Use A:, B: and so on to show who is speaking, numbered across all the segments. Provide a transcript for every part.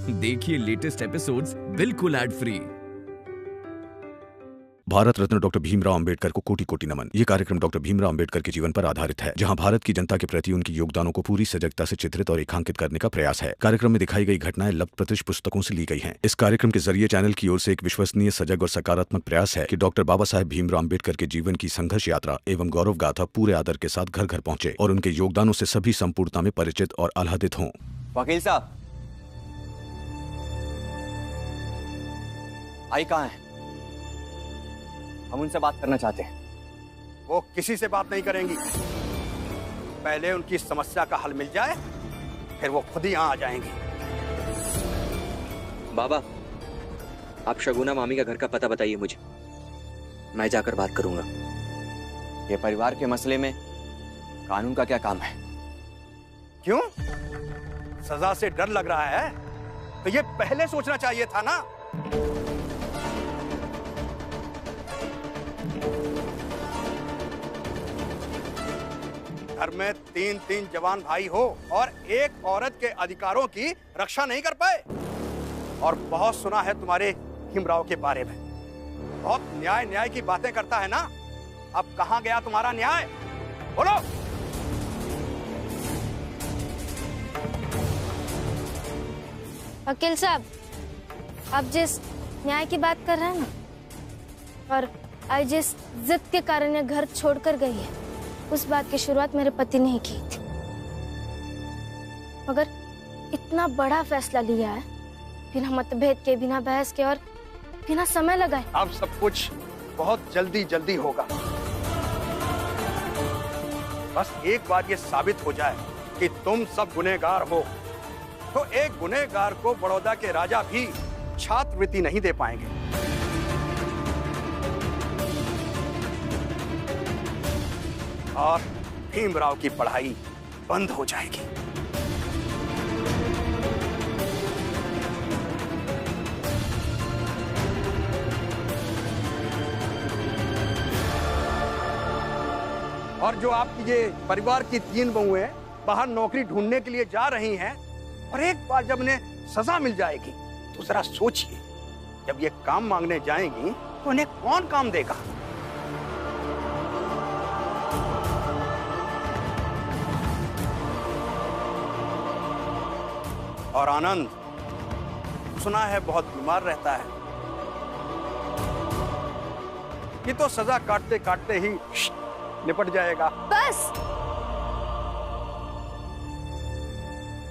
A: देखिए latest episodes बिल्कुल ad free.
B: Bharat Ratna doctor Bhimrao Ambedkar को कोटि कोटि नमन। ये कार्यक्रम डॉक्टर भीमराव अंबेडकर के जीवन पर आधारित है, जहां भारत की जनता के प्रति उनके योगदानों को पूरी सजगता से चित्रित और रेखांकित करने का प्रयास है। कार्यक्रम में दिखाई गई घटनाएं लब्ध पुस्तकों से ली गई हैं। इस कार्यक्रम के जरिए चैनल की ओर से एक विश्वसनीय, सजग और सकारात्मक प्रयास है कि डॉक्टर बाबा साहेब भीमराव अंबेडकर के जीवन की संघर्ष यात्रा एवं गौरव गाथा पूरे आदर के साथ घर घर पहुंचे और उनके योगदानों से सभी संपूर्णता में परिचित और आह्लादित हों।
C: वकील साहब, आई कहाँ है? हम उनसे बात करना चाहते हैं।
D: वो किसी से बात नहीं करेंगी। पहले उनकी समस्या का हल मिल जाए, फिर वो खुद ही यहाँ आ जाएंगी।
C: बाबा, आप शगुना मामी का घर का पता बताइए मुझे, मैं जाकर बात करूंगा। ये परिवार के मसले में कानून का क्या काम है?
D: क्यों? सजा से डर लग रहा है तो ये पहले सोचना चाहिए था ना। घर में तीन जवान भाई हो और एक औरत के अधिकारों की रक्षा नहीं कर पाए। और बहुत सुना है तुम्हारे भीमराव के बारे में, बहुत न्याय की बातें करता है ना। अब कहां गया तुम्हारा न्याय? बोलो।
E: वकील साहब, आप जिस न्याय की बात कर रहे हैं ना, और आज जिस जिद के कारण ये घर छोड़कर गई है, उस बात की शुरुआत मेरे पति ने ही की थी। मगर इतना बड़ा फैसला लिया है बिना मतभेद के, बिना बहस के और बिना समय लगाए।
D: अब सब कुछ बहुत जल्दी होगा। बस एक बार ये साबित हो जाए कि तुम सब गुनहगार हो, तो एक गुनहगार को बड़ौदा के राजा भी छात्रवृत्ति नहीं दे पाएंगे। और भीमराव की पढ़ाई बंद हो जाएगी। और जो आपकी ये परिवार की 3 बहुएं बाहर नौकरी ढूंढने के लिए जा रही हैं, और एक बार जब उन्हें सजा मिल जाएगी तो जरा सोचिए, जब ये काम मांगने जाएंगी तो उन्हें कौन काम देगा? और आनंद, सुना है बहुत बीमार रहता है। ये तो सजा काटते काटते ही निपट जाएगा।
E: बस,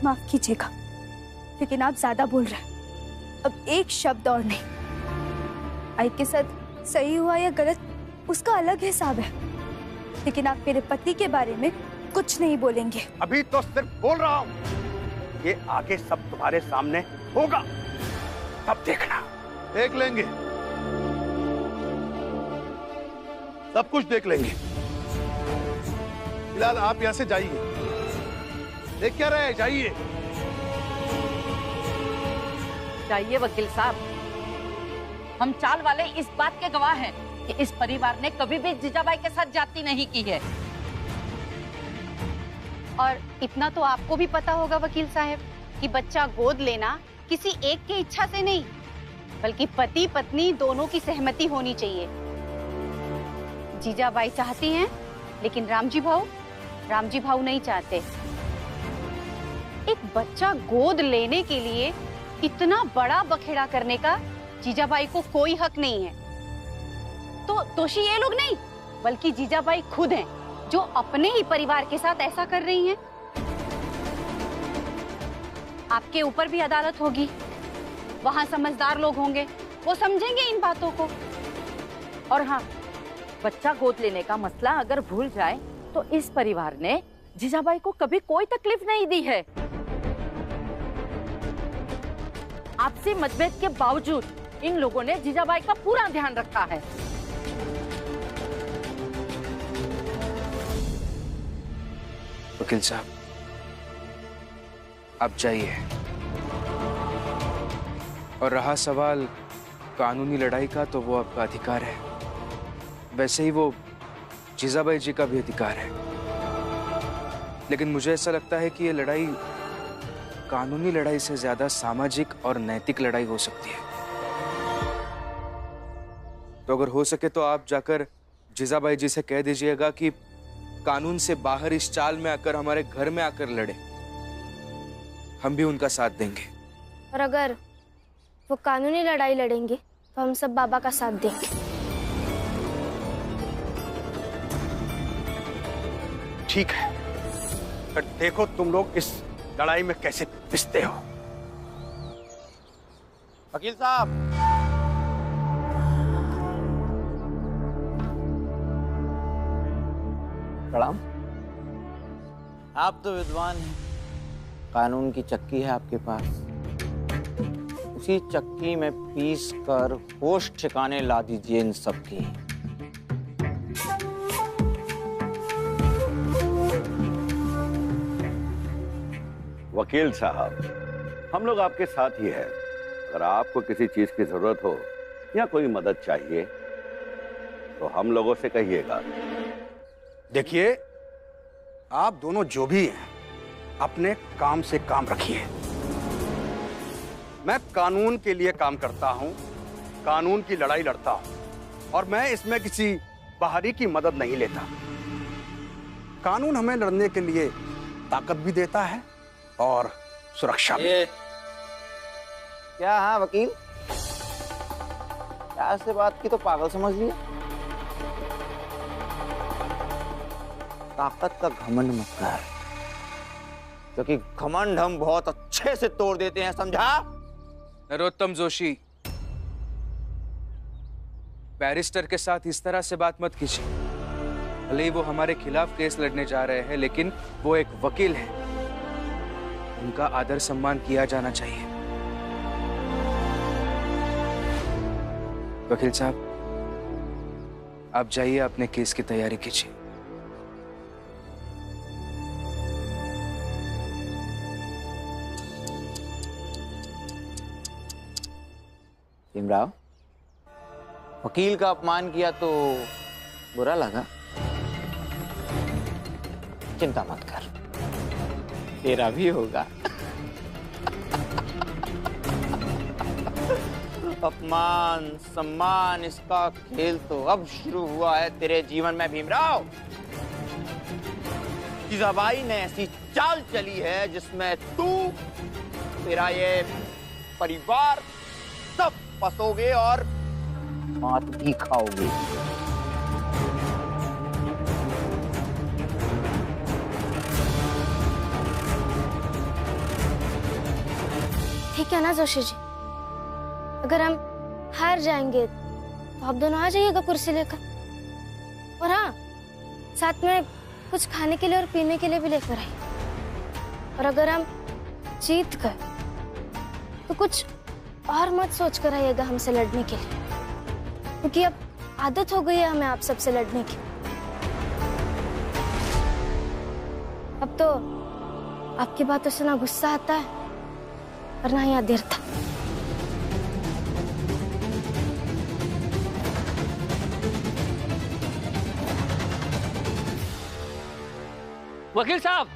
F: माफ कीजिएगा, लेकिन आप ज्यादा बोल रहे हैं। अब एक शब्द और नहीं। आई के साथ सही हुआ या गलत, उसका अलग हिसाब है, लेकिन आप मेरे पति के बारे में कुछ नहीं बोलेंगे।
D: अभी तो सिर्फ बोल रहा हूं। ये आगे सब तुम्हारे सामने होगा, तब देखना।
G: देख लेंगे, सब कुछ देख लेंगे। फिलहाल आप यहां से जाइए। देख क्या रहे? जाइए
H: जाइए वकील साहब, हम चाल वाले इस बात के गवाह हैं कि इस परिवार ने कभी भी जीजाबाई के साथ जाति नहीं की है।
I: और इतना तो आपको भी पता होगा वकील साहब कि बच्चा गोद लेना किसी एक की इच्छा से नहीं, बल्कि पति पत्नी दोनों की सहमति होनी चाहिए। जीजाबाई चाहती हैं, लेकिन रामजी भाऊ नहीं चाहते। एक बच्चा गोद लेने के लिए इतना बड़ा बखेड़ा करने का जीजाबाई को कोई हक नहीं है। तो दोषी ये लोग नहीं, बल्कि जीजाबाई खुद हैं, जो अपने ही परिवार के साथ ऐसा कर रही हैं। आपके ऊपर भी अदालत होगी, वहां समझदार लोग होंगे, वो समझेंगे इन बातों को।
H: और हाँ, बच्चा गोद लेने का मसला अगर भूल जाए तो इस परिवार ने जीजाबाई को कभी कोई तकलीफ नहीं दी है। आपसी मतभेद के बावजूद इन लोगों ने जीजाबाई का पूरा ध्यान रखा है।
C: वकील साहब, आप जाइए। और रहा सवाल कानूनी लड़ाई का, तो वो आपका अधिकार है। वैसे ही वो जीजाबाई जी का भी अधिकार है। लेकिन मुझे ऐसा लगता है कि ये लड़ाई
J: कानूनी लड़ाई से ज्यादा सामाजिक और नैतिक लड़ाई हो सकती है। तो अगर हो सके तो आप जाकर जीजाबाई जी से कह दीजिएगा कि कानून से बाहर इस चाल में आकर हमारे घर में आकर लड़े, हम भी उनका साथ देंगे।
E: और अगर वो कानूनी लड़ाई लड़ेंगे तो हम सब बाबा का साथ देंगे।
D: ठीक है, पर देखो तुम लोग इस लड़ाई में कैसे पिसते हो।
C: वकील साहब, प्रणाम। आप तो विद्वान हैं, कानून की चक्की है आपके पास, उसी चक्की में पीस कर होश ठिकाने ला दीजिए इन सब की।
G: वकील साहब, हम लोग आपके साथ ही हैं। अगर आपको किसी चीज की जरूरत हो या कोई मदद चाहिए तो हम लोगों से कहिएगा।
D: देखिए, आप दोनों जो भी हैं अपने काम से काम रखिए। मैं कानून के लिए काम करता हूं, कानून की लड़ाई लड़ता हूं और मैं इसमें किसी बाहरी की मदद नहीं लेता। कानून हमें लड़ने के लिए ताकत भी देता है और सुरक्षा भी।
C: क्या? हाँ वकील, क्या से बात की तो पागल समझ लिया। ताकत का घमंड मत कर, क्योंकि घमंड हम बहुत अच्छे से तोड़ देते हैं, समझा?
J: नरोत्तम जोशी, बैरिस्टर के साथ इस तरह से बात मत कीजिए। भले ही वो हमारे खिलाफ केस लड़ने जा रहे हैं, लेकिन वो एक वकील है, उनका आदर सम्मान किया जाना चाहिए। वकील साहब, आप जाइए, अपने केस की तैयारी कीजिए।
C: भीमराव, वकील का अपमान किया तो बुरा लगा? चिंता मत कर, तेरा भी होगा। अपमान सम्मान इसका खेल तो अब शुरू हुआ है तेरे जीवन में भीमराव। जीजाबाई ने ऐसी चाल चली है जिसमें तू, तेरा ये परिवार सब फंसोगे और मात भी खाओगे।
E: ठीक है ना जोशी जी, अगर हम हार जाएंगे तो आप दोनों आ जाइएगा कुर्सी लेकर, और हाँ, साथ में कुछ खाने के लिए और पीने के लिए भी लेकर आइए। और अगर हम जीत गए तो कुछ और मत सोच कर आइएगा हमसे लड़ने के लिए, क्योंकि अब आदत हो गई है हमें आप सबसे लड़ने की। अब तो आपकी बातों से ना गुस्सा आता है और ना ही अधीरता।
K: वकील साहब,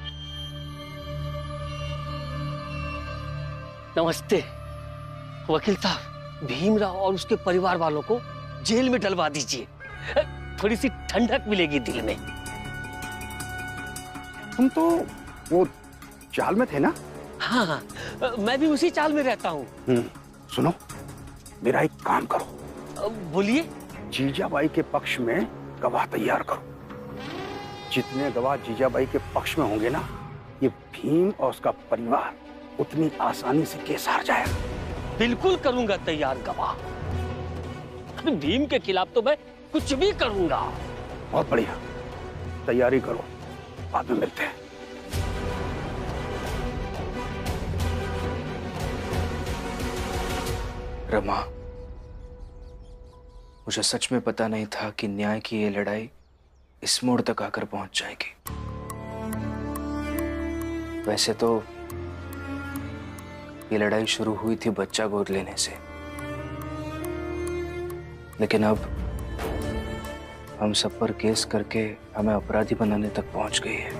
K: नमस्ते। वकील साहब, भीमराव और उसके परिवार वालों को जेल में डलवा दीजिए, थोड़ी सी ठंडक मिलेगी दिल में।
D: तुम तो वो चाल में थे ना?
K: हाँ, मैं भी उसी चाल में रहता हूँ।
D: सुनो, मेरा एक काम करो।
K: बोलिए।
D: जीजाबाई के पक्ष में गवाह तैयार करो। जितने गवाह जीजाबाई के पक्ष में होंगे ना, ये भीम और उसका परिवार उतनी आसानी से केस हार जाएगा।
K: बिल्कुल करूंगा तैयार गवाह। भीम के खिलाफ तो मैं कुछ भी करूंगा।
D: बहुत बढ़िया, तैयारी करो, बाद में मिलते हैं।
J: रमा, मुझे सच में पता नहीं था कि न्याय की ये लड़ाई इस मोड़ तक आकर पहुंच जाएगी। वैसे तो ये लड़ाई शुरू हुई थी बच्चा गोद लेने से, लेकिन अब हम सब पर केस करके हमें अपराधी बनाने तक पहुंच गई है।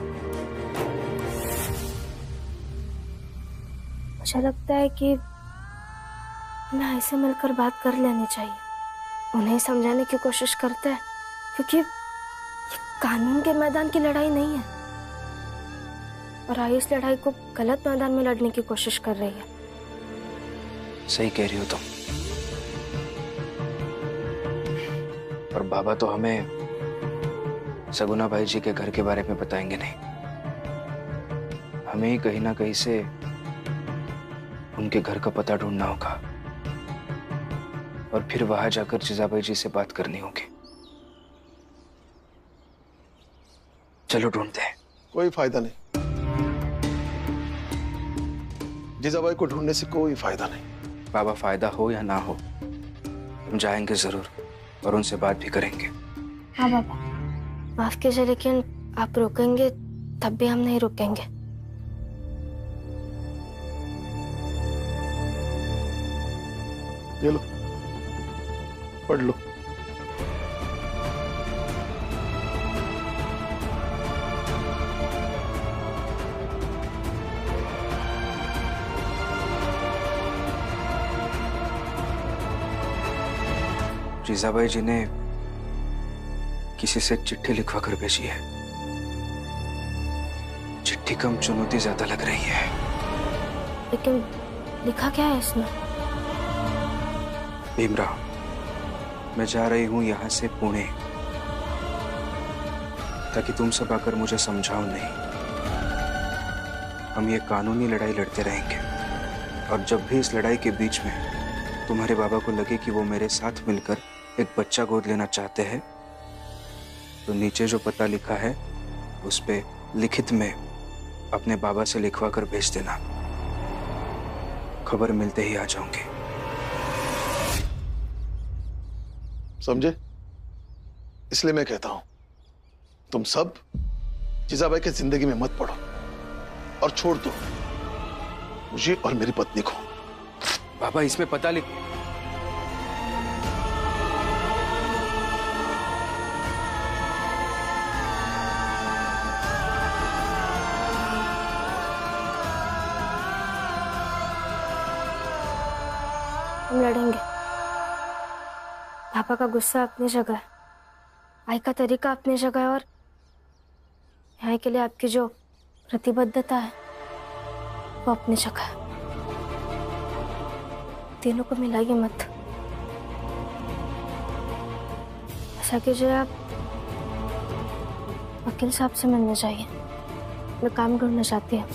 E: मुझे लगता है कि हमें ऐसे मिलकर बात कर लेनी चाहिए। उन्हें समझाने की कोशिश करते हैं, क्योंकि ये कानून के मैदान की लड़ाई नहीं है और आई इस लड़ाई को गलत मैदान में लड़ने की कोशिश कर रही है।
J: सही कह रही हो तुम। और बाबा तो हमें सगुना भाई जी के घर के बारे में बताएंगे नहीं। हमें ही कहीं ना कहीं से उनके घर का पता ढूंढना होगा और फिर वहां जाकर जीजाबाई जी से बात करनी होगी। चलो ढूंढते हैं।
L: कोई फायदा नहीं, जीजाबाई को ढूंढने से कोई फायदा नहीं।
J: बाबा, फायदा हो या ना हो, हम जाएंगे जरूर और उनसे बात भी करेंगे।
E: हाँ बाबा, माफ कीजिए, लेकिन आप रुकेंगे तब भी हम नहीं रुकेंगे।
L: ये लो, पढ़ लो।
J: जीजाबाई जी ने किसी से चिट्ठी लिखवा कर भेजी है। चिट्ठी कम चुनौती ज्यादा लग रही है।
E: लेकिन लिखा क्या है इसमें?
J: भीमराव, मैं जा रही हूं यहां से पुणे, ताकि तुम सब आकर मुझे समझाओ नहीं। हम ये कानूनी लड़ाई लड़ते रहेंगे और जब भी इस लड़ाई के बीच में तुम्हारे बाबा को लगे कि वो मेरे साथ मिलकर एक बच्चा गोद लेना चाहते हैं, तो नीचे जो पता लिखा है उस पे लिखित में अपने बाबा से लिखवा कर भेज देना। खबर मिलते ही आ जाऊंगी।
L: समझे? इसलिए मैं कहता हूं, तुम सब जीजाबाई के जिंदगी में मत पड़ो और छोड़ दो मुझे और मेरी पत्नी को।
J: बाबा, इसमें पता लिख।
E: हम लड़ेंगे। पापा का गुस्सा अपनी जगह है, आई का तरीका अपनी जगह है, और यहाँ के लिए आपकी जो प्रतिबद्धता है वो अपनी जगह है। तीनों को मिलाइए मत। ऐसा कीजिए, आप वकील साहब से मिलने जाइए। मैं काम ढूंढना चाहती हूँ।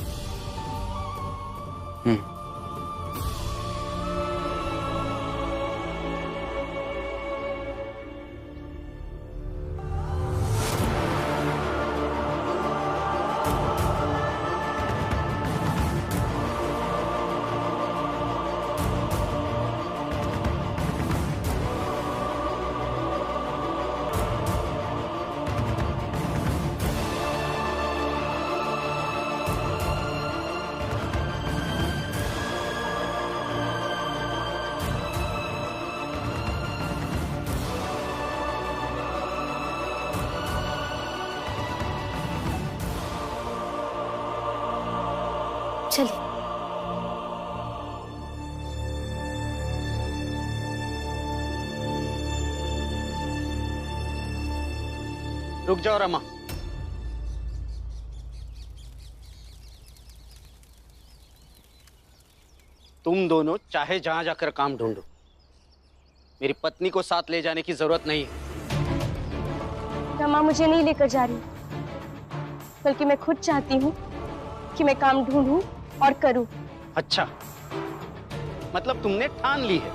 E: चलिए।
C: रुक जाओ रमा। तुम दोनों चाहे जहां जाकर काम ढूंढो, मेरी पत्नी को साथ ले जाने की जरूरत नहीं है।
F: रमा मुझे नहीं लेकर जा रही, बल्कि मैं खुद चाहती हूँ कि मैं काम ढूंढूं और करूं।
C: अच्छा, मतलब तुमने ठान ली है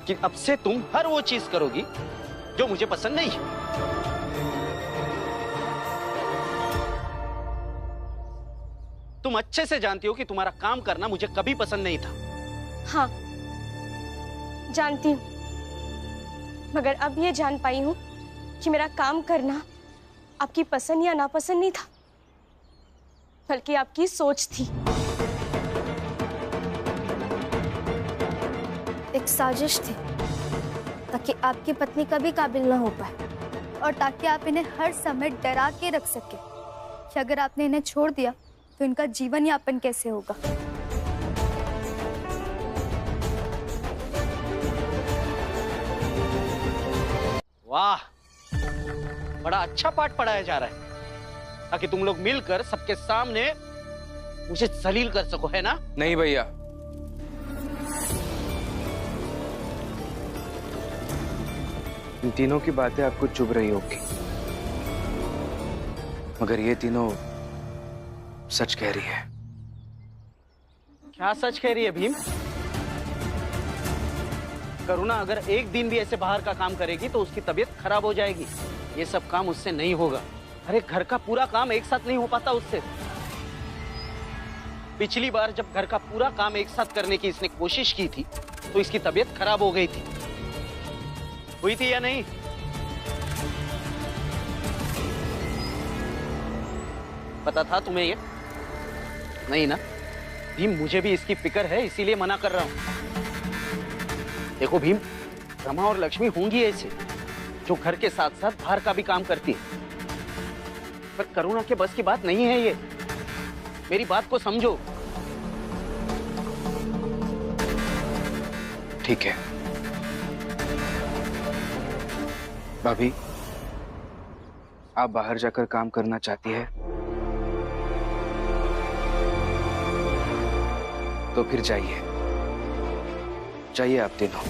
C: कि अब से तुम हर वो चीज करोगी जो मुझे पसंद नहीं है। तुम अच्छे से जानती हो कि तुम्हारा काम करना मुझे कभी पसंद नहीं था।
F: हाँ, जानती हूँ, मगर अब ये जान पाई हूँ कि मेरा काम करना आपकी पसंद या नापसंद नहीं था, बल्कि आपकी सोच थी।
E: एक साजिश थी ताकि आपकी पत्नी कभी काबिल ना हो पाए,
F: और ताकि आप इन्हें हर समय डरा के रख सके कि अगर आपने इन्हें छोड़ दिया तो इनका जीवन यापन कैसे होगा।
M: वाह, बड़ा अच्छा पाठ पढ़ाया जा रहा है, ताकि तुम लोग मिलकर सबके सामने मुझे जलील कर सको, है ना?
J: नहीं भैया, इन तीनों की बातें आपको चुभ रही होगी, मगर ये तीनों सच कह रही है।
M: क्या सच कह रही है भीम? करुणा अगर एक दिन भी ऐसे बाहर का काम करेगी तो उसकी तबीयत खराब हो जाएगी। ये सब काम उससे नहीं होगा। अरे घर का पूरा काम एक साथ नहीं हो पाता उससे। पिछली बार जब घर का पूरा काम एक साथ करने की इसने कोशिश की थी तो इसकी तबीयत खराब हो गई थी। हुई थी या नहीं? पता था तुम्हें ये? नहीं ना? भीम, मुझे भी इसकी फिक्र है, इसीलिए मना कर रहा हूं। देखो भीम, रमा और लक्ष्मी होंगी ऐसे जो घर के साथ साथ बाहर का भी काम करती है, पर करुणा के बस की बात नहीं है ये। मेरी बात को समझो।
J: ठीक है भाभी, आप बाहर जाकर काम करना चाहती है तो फिर जाइए, आप तीनों।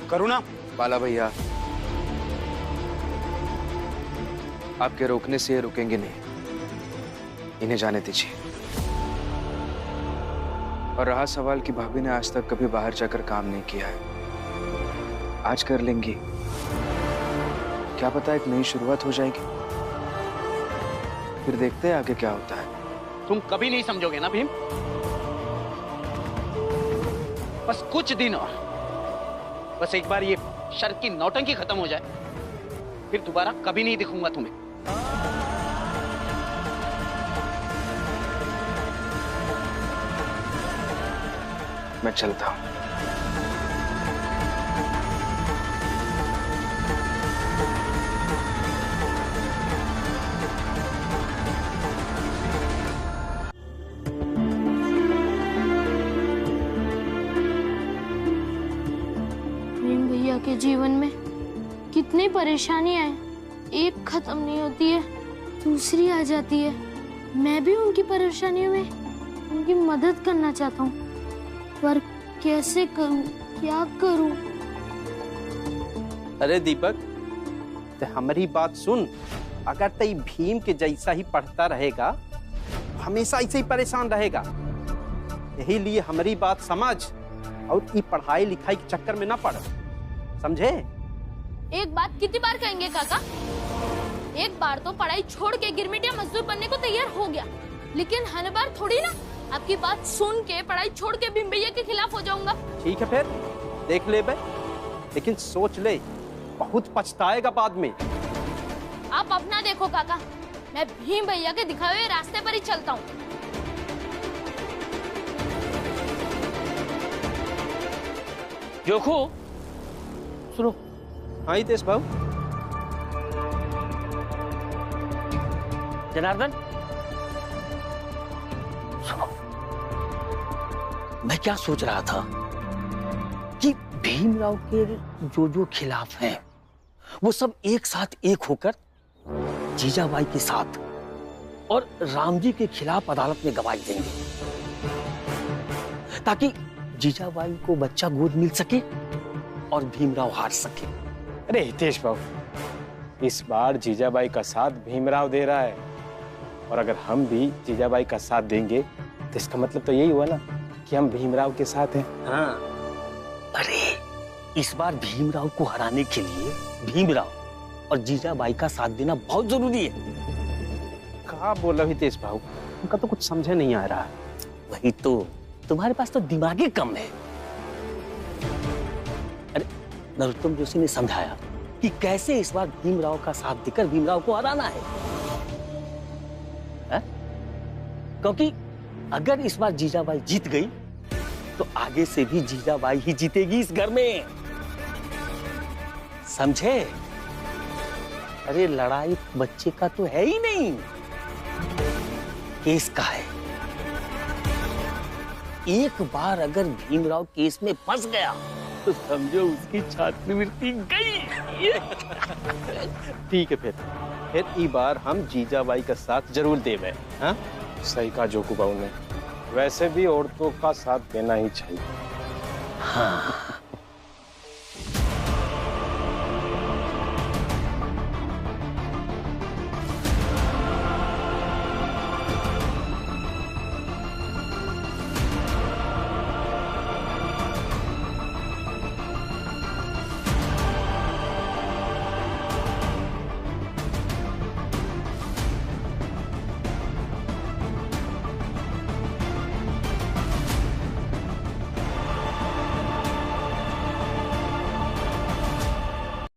M: करुणा।
J: बाला भैया, आपके रोकने से ये रुकेंगे नहीं, इन्हें जाने दीजिए। और रहा सवाल कि भाभी ने आज तक कभी बाहर जाकर काम नहीं किया है, आज कर लेंगी, क्या पता एक नई शुरुआत हो जाएगी। फिर देखते हैं आगे क्या होता है।
M: तुम कभी नहीं समझोगे ना भीम? बस कुछ दिन और, बस एक बार ये शर्त की नौटंकी खत्म हो जाए, फिर दोबारा कभी नहीं दिखूंगा तुम्हें।
J: मैं चलता हूं।
E: भीम भैया के जीवन में कितनी परेशानियां हैं, एक खत्म नहीं होती है दूसरी आ जाती है। मैं भी उनकी परेशानियों में उनकी मदद करना चाहता हूँ, पर कैसे करूं, क्या करूं?
M: अरे दीपक, तो हमारी बात सुन। अगर तई भीम के जैसा ही पढ़ता रहेगा, हमेशा ऐसे ही परेशान रहेगा। यही लिए हमारी बात समझ और ये पढ़ाई लिखाई के चक्कर में ना पड़, समझे?
E: एक बात कितनी बार कहेंगे काका? एक बार तो पढ़ाई छोड़ के गिरमिटिया मजदूर बनने को तैयार हो गया, लेकिन हर बार थोड़ी ना आपकी बात सुन के पढ़ाई छोड़ के भीम भैया के खिलाफ हो जाऊंगा।
M: ठीक है, फिर देख ले बे, लेकिन सोच ले, बहुत पछताएगा बाद में।
E: आप अपना देखो काका, मैं भीम भैया के दिखाए हुए रास्ते पर ही चलता हूँ।
K: जोखो, सुनो।
M: हाँ हितेश भाऊ।
K: जनार्दन, सुनो, मैं क्या सोच रहा था कि भीमराव के जो खिलाफ हैं, वो सब एक साथ एक होकर जीजाबाई के साथ और रामजी के खिलाफ अदालत में गवाही देंगे, ताकि जीजाबाई को बच्चा गोद मिल सके और भीमराव हार सके।
N: अरे हितेश बाबू, इस बार जीजाबाई का साथ भीमराव दे रहा है, और अगर हम भी जीजाबाई का साथ देंगे तो इसका मतलब तो यही हुआ ना कि हम भीमराव के साथ हैं।
K: हाँ, अरे इस बार भीमराव को हराने के लिए भीमराव और जीजाबाई का साथ देना बहुत जरूरी है।
M: कहा बोला हितेश भाऊ, उनका तो कुछ समझे नहीं आ रहा।
K: वही तो, तुम्हारे पास तो दिमाग ही कम है। अरे नरोत्तम जोशी ने समझाया कि कैसे इस बार भीमराव का साथ देकर भीमराव को हराना है? क्योंकि अगर इस बार जीजाबाई जीत गई तो आगे से भी जीजाबाई ही जीतेगी इस घर में, समझे? अरे लड़ाई बच्चे का तो है ही नहीं, केस का है। एक बार अगर भीमराव केस में फंस गया तो समझो उसकी छात्रवृत्ति गई।
M: ठीक है फिर ई बार हम जीजाबाई का साथ जरूर देवे। हाँ
N: सही कहा जोकू बाबू ने, वैसे भी औरतों का साथ देना ही चाहिए।
K: हाँ